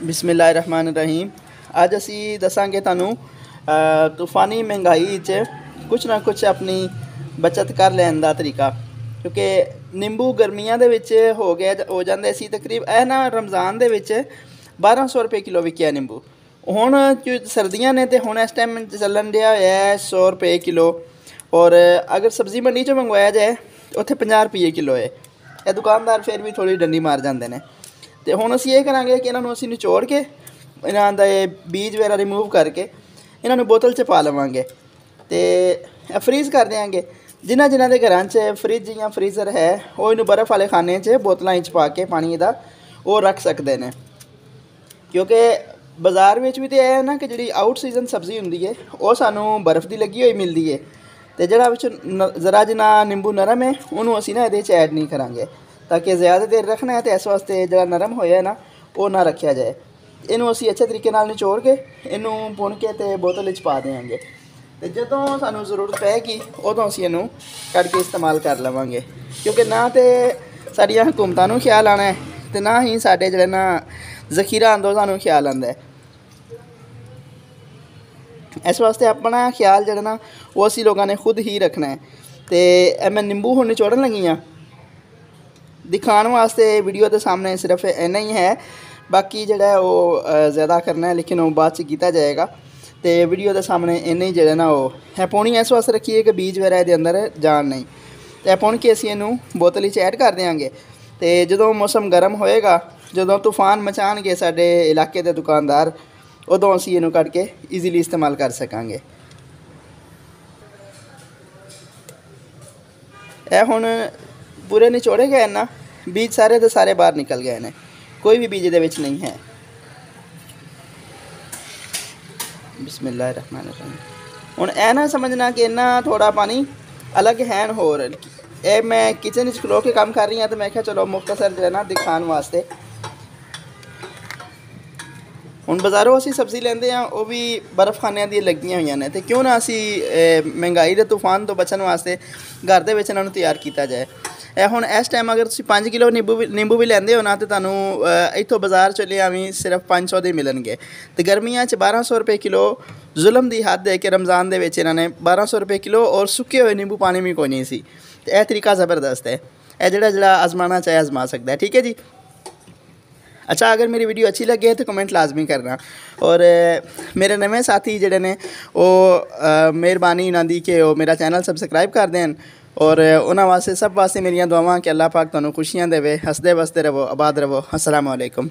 बिस्मिल्लाहिर्रहमानिर्रहीम। अज असी दसांगे तुहानू तूफानी महंगाई कुछ ना कुछ अपनी बचत कर लैन का तरीका, क्योंकि निंबू गर्मियां दे विच हो जाते सी तकरीब ना रमज़ान दे विच 1200 रुपये किलो विकिया निंबू। हुण सर्दियां ने तो हुण इस टाइम चलन दिया है 100 रुपये किलो। और अगर सब्जी मंडी चो मंगवाया जाए उत्थे 50 रुपये किलो है। यह दुकानदार फिर भी थोड़ी डंडी मार जाते हैं। तो हुण असीं ये करांगे कि इन्हां नूं असीं निचोड़ के इन्हां दा बीज वगैरह रिमूव करके इन्हां नूं बोतल च पा लवांगे तो फ्रीज़ कर देंगे। जिन्हां जिन्हां दे घरां च फ्रिज या फ्रीज़र है वो इन्हूं बर्फ़ वाले खाने च बोतलों च पा के पानी दा वो रख सकते हैं। क्योंकि बाज़ार में भी तो यह है ना कि जी आउट सीजन सब्ज़ी होंदी है वो सानू बर्फ़ की लगी हुई मिलती है। तो जोड़ा ज़रा जिन्ना निंबू नरम है उन्होंने असीं ना ये ऐड नहीं करांगे, ताकि ज़्यादा देर रखना है तो इस वास्ते जो नरम होया ना वो ना रखा जाए। इनू असीं अच्छे तरीके नाल निचोड़ के इनू भुन के तो बोतल च पा देंगे। तो जदों सानू ज़रूरत पैगी उदों असीं इनू कढ़ के इस्तेमाल कर लवांगे। क्योंकि ना तो साडियां हुकूमतां नूं ख्याल आना है तो ना ही साडे जिहड़े ना ज़खीरा आंदा सानू ख्याल आंदा है। इस वास्ते अपना ख्याल जो ना वो असी लोगों ने खुद ही रखना है। तो मैं निंबू हुण निचोड़न लगी हाँ, दिखाने वास्ते वीडियो के सामने सिर्फ इन्ना ही है। बाकी जोड़ा वो ज़्यादा करना है लेकिन वो बाद किया जाएगा। तो वीडियो के सामने इन्ना ही जो ना वो है पौनी इस वास्ते रखिए कि बीज वगैरह के अंदर जान नहीं। तो पुन के असीं इनू बोतल ऐड कर देंगे। तो जो मौसम गर्म होएगा, जो तूफान मचाएंगे साडे इलाके के दुकानदार, उदों असीं इनू कढ़ के ईजीली इस्तेमाल कर सकांगे। यह हुण पूरे निचोड़े गए ना, बीज सारे के सारे बाहर निकल गए हैं, कोई भी बीज दे विच नहीं है। बिस्मिल्लाहिर्रहमानिर्रहीम। हुण ऐ ना समझना कि इन्ना थोड़ा पानी अलग है होर। ए मैं किचन खलो के काम कर रही हाँ तो मैं क्या चलो मुख्तसर जो है ना दिखाने वास्ते। हुण बाज़ारों असीं सब्ज़ी लेंदे हैं वो भी बर्फ़ खाने दी लगियां हुई ने, तो क्यों ना असीं महंगाई के तूफान तो बचने वास्ते घर दे विच इन्हां नूं तैयार किया जाए। हुण इस टाइम अगर तुसीं 5 किलो निंबू भी लैंदे हो ना तो तुहानूं इत्थों बाज़ार चो लिया भी सिर्फ 500 दे मिलणगे। तो गर्मियां च 1200 रुपये किलो जुल्म दी हद है कि रमज़ान दे विच इन्हां ने 1200 रुपये किलो और सुके हुए निंबू पानी भी कोई नहीं सी। तो यह तरीका ज़बरदस्त है, यह जिहड़ा आजमाना चाहे आजमा सकता है। ठीक है जी। अच्छा, अगर मेरी वीडियो अच्छी लगे तो कमेंट लाजमी करना। और मेरे नवे साथी जोड़े ने वो मेहरबानी इन्हां दी कि वो मेरा चैनल सबसक्राइब कर दें। और उन्हां वास्ते सब वास्ते मेरियां दुआवां कि अल्लाह पाक तुहानूं खुशियां देवे, हसदे बसदे रवो, आबाद रवो। अस्सलामु अलैकुम।